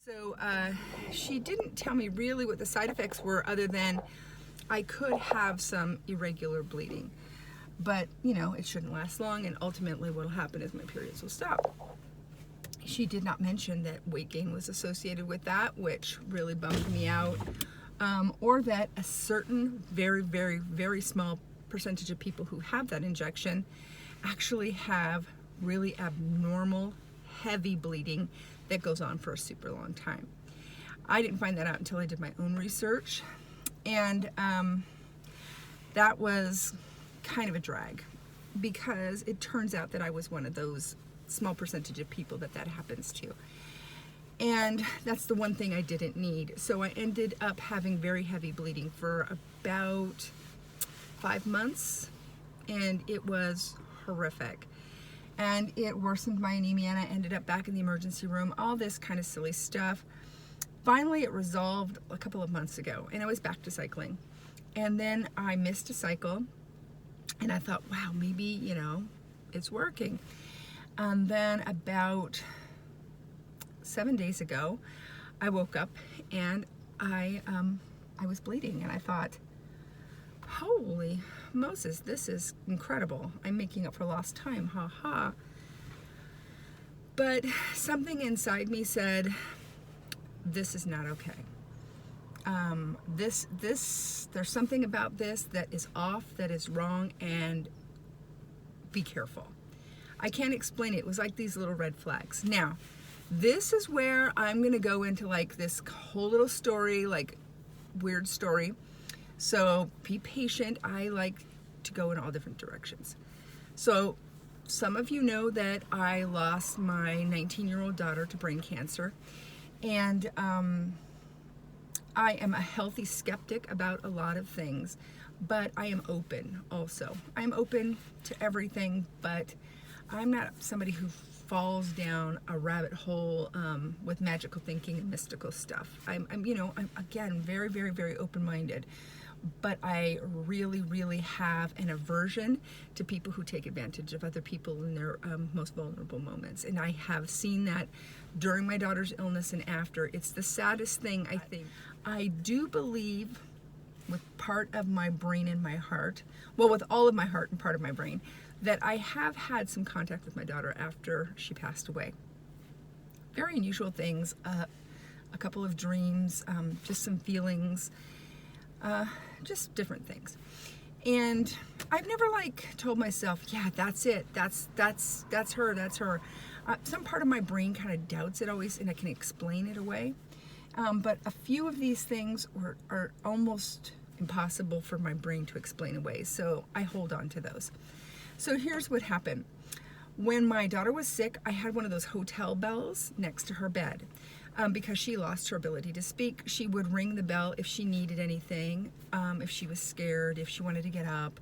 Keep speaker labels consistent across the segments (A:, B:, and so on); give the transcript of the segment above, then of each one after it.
A: So she didn't tell me really what the side effects were other than I could have some irregular bleeding. But, you know, it shouldn't last long, and ultimately what will happen is my periods will stop. She did not mention that weight gain was associated with that, which really bummed me out, or that a certain very, very, very small percentage of people who have that injection actually have really abnormal, heavy bleeding that goes on for a super long time. I didn't find that out until I did my own research, and that was kind of a drag because it turns out that I was one of those small percentage of people that happens to. And that's the one thing I didn't need. So I ended up having very heavy bleeding for about 5 months, and it was horrific. And it worsened my anemia, and I ended up back in the emergency room, all this kind of silly stuff. Finally, it resolved a couple of months ago, and I was back to cycling. And then I missed a cycle, and I thought, wow, maybe, you know, it's working. And then about 7 days ago, I woke up and I was bleeding, and I thought, holy Moses, this is incredible. I'm making up for lost time, ha ha. But something inside me said, this is not okay. There's something about this that is off, that is wrong, and be careful. I can't explain it. It was like these little red flags. Now, this is where I'm going to go into like this whole little story, like weird story. So be patient. I like to go in all different directions. So some of you know that I lost my 19-year-old daughter to brain cancer. And I am a healthy skeptic about a lot of things, but I am open also. I'm open to everything, but I'm not somebody who falls down a rabbit hole with magical thinking and mystical stuff. I'm again very, very, very open-minded, but I really, really have an aversion to people who take advantage of other people in their most vulnerable moments. And I have seen that during my daughter's illness and after. It's the saddest thing, I think. I do believe with part of my brain and my heart, well, with all of my heart and part of my brain, that I have had some contact with my daughter after she passed away. Very unusual things, a couple of dreams, just some feelings, just different things. And I've never like told myself, yeah, that's it, that's her. Some part of my brain kind of doubts it always, and I can explain it away. But a few of these things are almost impossible for my brain to explain away, so I hold on to those. So here's what happened. When my daughter was sick, I had one of those hotel bells next to her bed. Because she lost her ability to speak, she would ring the bell if she needed anything, if she was scared, if she wanted to get up.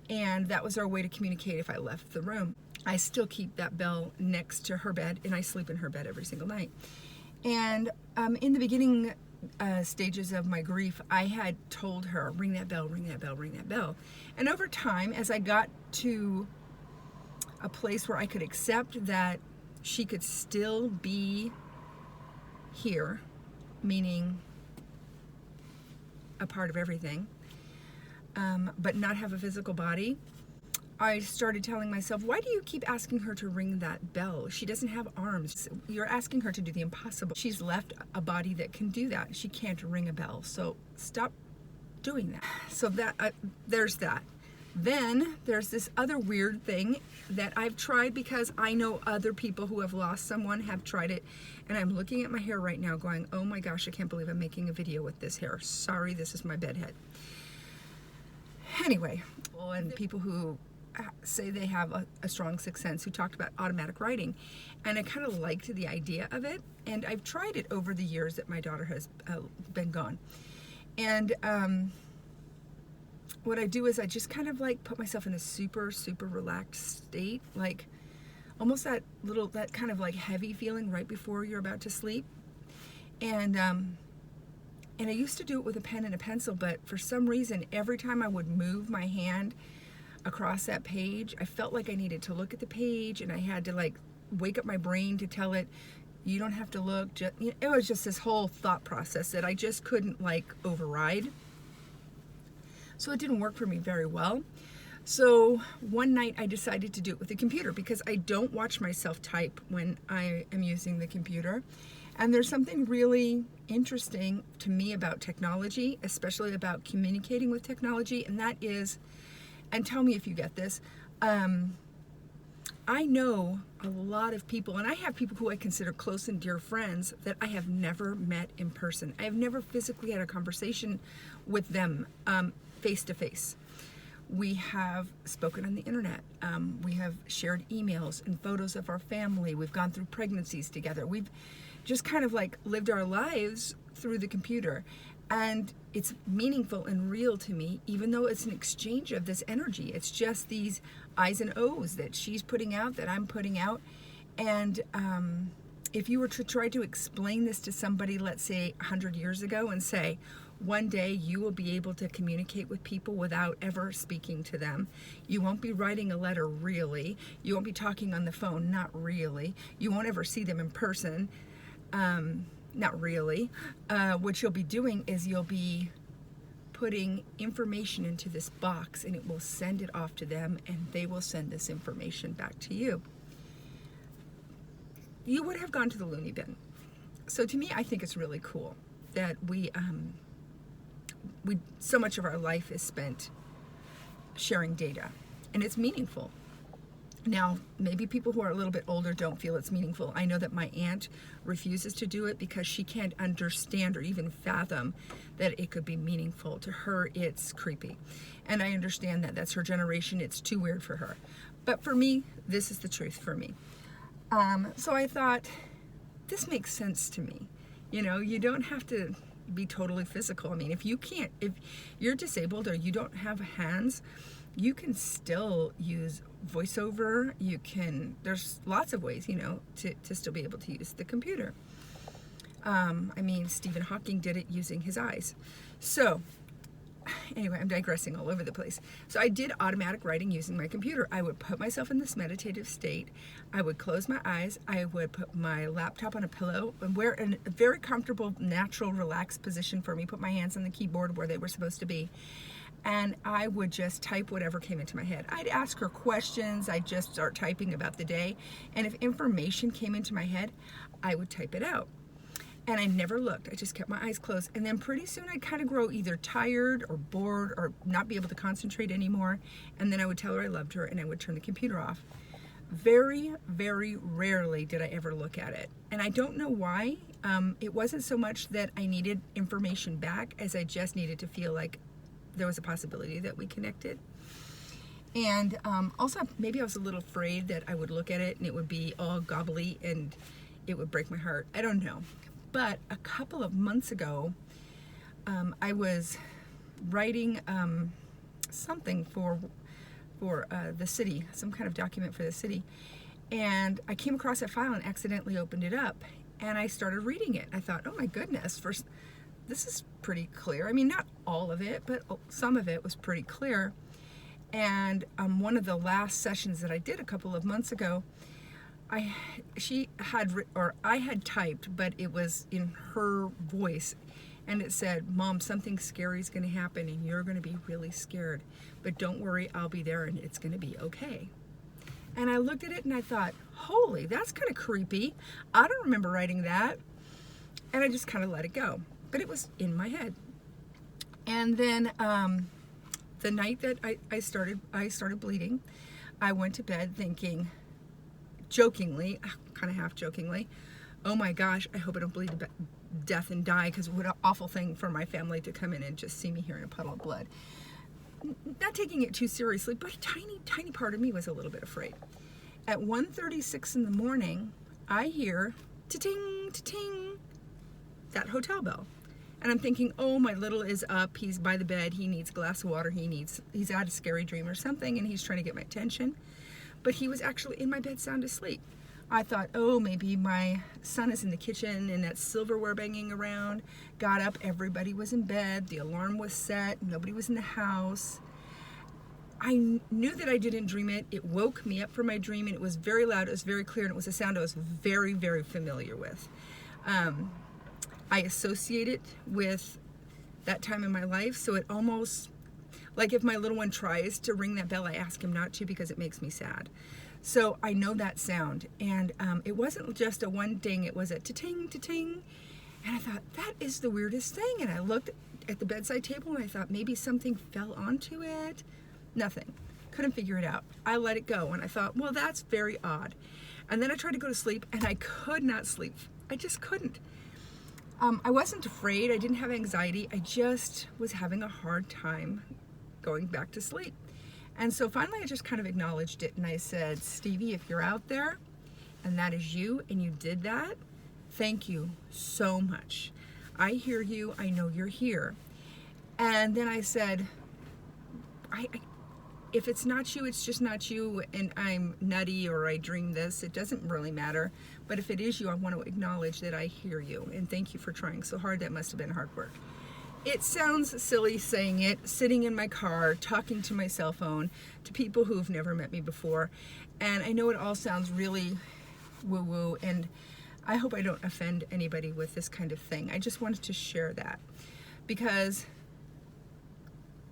A: And that was our way to communicate if I left the room. I still keep that bell next to her bed, and I sleep in her bed every single night. And in the beginning stages of my grief, I had told her, ring that bell, ring that bell, ring that bell. And over time, as I got to a place where I could accept that she could still be here, meaning a part of everything, but not have a physical body, I started telling myself, why do you keep asking her to ring that bell? She doesn't have arms. You're asking her to do the impossible. She's left a body that can do that. She can't ring a bell, so stop doing that. So that there's that. Then there's this other weird thing that I've tried because I know other people who have lost someone have tried it, and I'm looking at my hair right now going, oh my gosh, I can't believe I'm making a video with this hair. Sorry, this is my bedhead. Anyway, and people who say they have a strong sixth sense, who talked about automatic writing, and I kind of liked the idea of it, and I've tried it over the years that my daughter has been gone. And what I do is I just kind of like put myself in a super, super relaxed state, like almost that kind of like heavy feeling right before you're about to sleep. And I used to do it with a pen and a pencil, but for some reason, every time I would move my hand across that page, I felt like I needed to look at the page, and I had to like wake up my brain to tell it, You don't have to look. It was just this whole thought process that I just couldn't like override. So it didn't work for me very well. So one night I decided to do it with the computer because I don't watch myself type when I am using the computer. And there's something really interesting to me about technology, especially about communicating with technology, and that is, and tell me if you get this, I know a lot of people, and I have people who I consider close and dear friends that I have never met in person. I have never physically had a conversation with them face to face. We have spoken on the internet. We have shared emails and photos of our family. We've gone through pregnancies together. We've just kind of like lived our lives through the computer. And it's meaningful and real to me, even though it's an exchange of this energy. It's just these I's and O's that she's putting out, that I'm putting out. And if you were to try to explain this to somebody, let's say 100 years ago, and say, one day you will be able to communicate with people without ever speaking to them. You won't be writing a letter, really. You won't be talking on the phone, not really. You won't ever see them in person. Not really. What you'll be doing is you'll be putting information into this box, and it will send it off to them, and they will send this information back to you. You would have gone to the loony bin. So to me, I think it's really cool that we so much of our life is spent sharing data, and it's meaningful. Now, maybe people who are a little bit older don't feel it's meaningful. I know that my aunt refuses to do it because she can't understand or even fathom that it could be meaningful. To her, it's creepy. And I understand that. That's her generation. It's too weird for her. But for me, this is the truth for me. So I thought, this makes sense to me. You know, you don't have to be totally physical. I mean, if you're disabled or you don't have hands, you can still use voiceover. There's lots of ways, you know, to still be able to use the computer. I mean, Stephen Hawking did it using his eyes. So anyway, I'm digressing all over the place. So I did automatic writing using my computer. I would put myself in this meditative state. I would close my eyes. I would put my laptop on a pillow and wear a very comfortable, natural, relaxed position for me. Put my hands on the keyboard where they were supposed to be. And I would just type whatever came into my head. I'd ask her questions. I'd just start typing about the day. And if information came into my head, I would type it out. And I never looked. I just kept my eyes closed. And then pretty soon I'd kind of grow either tired or bored or not be able to concentrate anymore. And then I would tell her I loved her and I would turn the computer off. Very, very rarely did I ever look at it. And I don't know why. It wasn't so much that I needed information back as I just needed to feel like there was a possibility that we connected. And also maybe I was a little afraid that I would look at it and it would be all gobbly and it would break my heart. I don't know. But a couple of months ago, I was writing something for the city, some kind of document for the city, and I came across a file and accidentally opened it up, and I started reading it. I thought, oh my goodness, this is pretty clear. I mean, not all of it, but some of it was pretty clear. And one of the last sessions that I did a couple of months ago, I had typed, but it was in her voice, and it said, "Mom, something scary is going to happen, and you're going to be really scared. But don't worry, I'll be there, and it's going to be okay." And I looked at it, and I thought, holy, that's kind of creepy. I don't remember writing that. And I just kind of let it go. But it was in my head. And then the night that I started bleeding, I went to bed thinking, jokingly, kind of half jokingly, oh my gosh, I hope I don't bleed to death and die, because what an awful thing for my family to come in and just see me here in a puddle of blood. Not taking it too seriously, but a tiny, tiny part of me was a little bit afraid. At 1:36 in the morning, I hear ta-ting, ta-ting, that hotel bell. And I'm thinking, oh, my little is up, he's by the bed, he needs a glass of water, he's had a scary dream or something, and he's trying to get my attention. But he was actually in my bed sound asleep. I thought, oh, maybe my son is in the kitchen and that silverware banging around. Got up, everybody was in bed, the alarm was set, nobody was in the house. I knew that I didn't dream it. It woke me up from my dream, and it was very loud, it was very clear, and it was a sound I was very, very familiar with. I associate it with that time in my life, so it almost, like if my little one tries to ring that bell, I ask him not to because it makes me sad. So I know that sound, and it wasn't just a one ding, it was a ta-ting, ta-ting, and I thought, that is the weirdest thing, and I looked at the bedside table, and I thought maybe something fell onto it. Nothing. Couldn't figure it out. I let it go, and I thought, well, that's very odd. And then I tried to go to sleep, and I could not sleep. I just couldn't. I wasn't afraid. I didn't have anxiety. I just was having a hard time going back to sleep. And so finally I just kind of acknowledged it, and I said, Stevie, if you're out there and that is you and you did that, thank you so much. I hear you. I know you're here. And then I said, if it's not you, it's just not you, and I'm nutty or I dream this, it doesn't really matter. But if it is you, I want to acknowledge that I hear you, and thank you for trying so hard. That must have been hard work. It sounds silly saying it, sitting in my car, talking to my cell phone, to people who've never met me before. And I know it all sounds really woo-woo, and I hope I don't offend anybody with this kind of thing. I just wanted to share that, because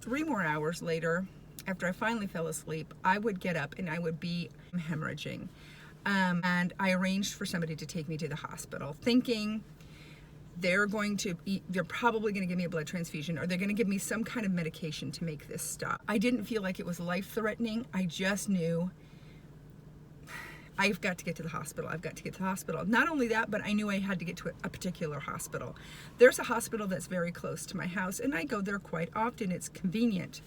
A: 3 more hours later, after I finally fell asleep, I would get up and I would be hemorrhaging. And I arranged for somebody to take me to the hospital, thinking they're probably going to give me a blood transfusion, or they're going to give me some kind of medication to make this stop. I didn't feel like it was life-threatening. I just knew I've got to get to the hospital. I've got to get to the hospital. Not only that, but I knew I had to get to a particular hospital. There's a hospital that's very close to my house, and I go there quite often. It's convenient.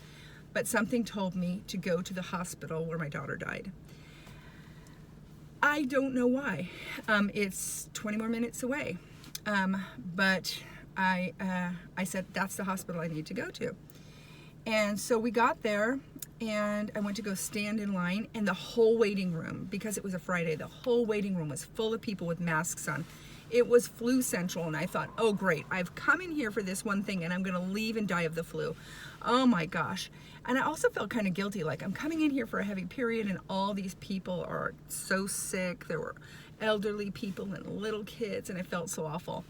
A: But something told me to go to the hospital where my daughter died. I don't know why. It's 20 more minutes away. But I said, that's the hospital I need to go to. And so we got there, and I went to go stand in line, and the whole waiting room, because it was a Friday, the whole waiting room was full of people with masks on. It was flu central, and I thought, oh great, I've come in here for this one thing, and I'm gonna leave and die of the flu. Oh my gosh. And I also felt kind of guilty, like I'm coming in here for a heavy period, and all these people are so sick. There were elderly people and little kids, and I felt so awful.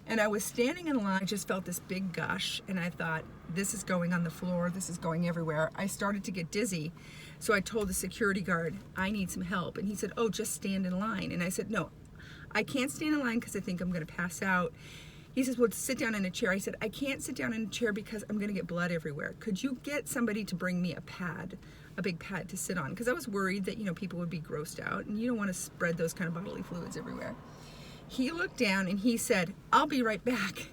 A: And I was standing in line, I just felt this big gush, and I thought, this is going on the floor, this is going everywhere. I started to get dizzy, so I told the security guard, I need some help. And he said, oh, just stand in line. And I said, no, I can't stand in line because I think I'm gonna pass out. He says, well, sit down in a chair. I said, I can't sit down in a chair because I'm gonna get blood everywhere. Could you get somebody to bring me a pad, a big pad to sit on? Because I was worried that, people would be grossed out, and you don't want to spread those kind of bodily fluids everywhere. He looked down and he said, I'll be right back.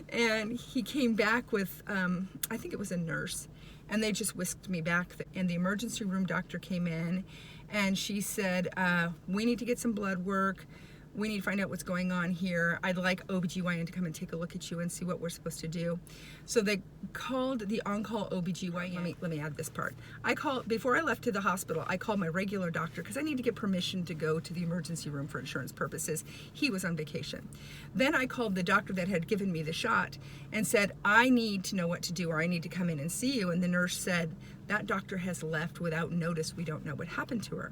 A: And he came back with, I think it was a nurse, and they just whisked me back. And the emergency room doctor came in, and she said, we need to get some blood work. We need to find out what's going on here. I'd like OBGYN to come and take a look at you and see what we're supposed to do. So they called the on-call OBGYN. Let me add this part. Before I left to the hospital, I called my regular doctor because I need to get permission to go to the emergency room for insurance purposes. He was on vacation. Then I called the doctor that had given me the shot and said, I need to know what to do, or I need to come in and see you. And the nurse said, that doctor has left without notice. We don't know what happened to her.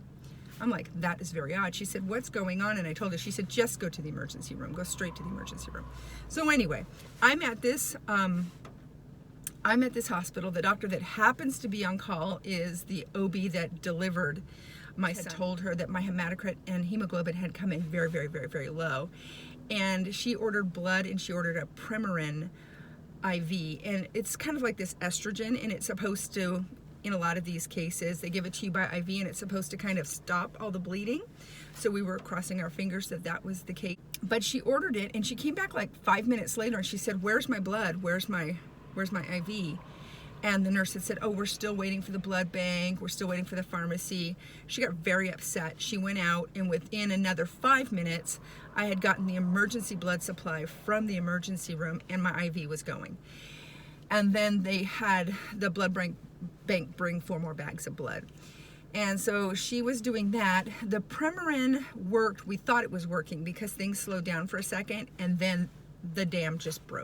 A: I'm like, that is very odd. She said, what's going on? And I told her, she said, just go to the emergency room. Go straight to the emergency room. So anyway, I'm at this hospital. The doctor that happens to be on call is the OB that delivered my son. I told her that my hematocrit and hemoglobin had come in very, very, very, very low. And she ordered blood, and she ordered a Premarin IV. And it's kind of like this estrogen, and it's supposed to, in a lot of these cases, they give it to you by IV, and it's supposed to kind of stop all the bleeding. So we were crossing our fingers that that was the case. But she ordered it, and she came back like 5 minutes later, and she said, where's my blood? Where's my IV? And the nurse had said, oh, we're still waiting for the blood bank. We're still waiting for the pharmacy. She got very upset. She went out, and within another 5 minutes, I had gotten the emergency blood supply from the emergency room, and my IV was going. And then they had the blood bank bring 4 more bags of blood. And so she was doing that. The Premarin worked. We thought it was working because things slowed down for a second, and then the dam just broke.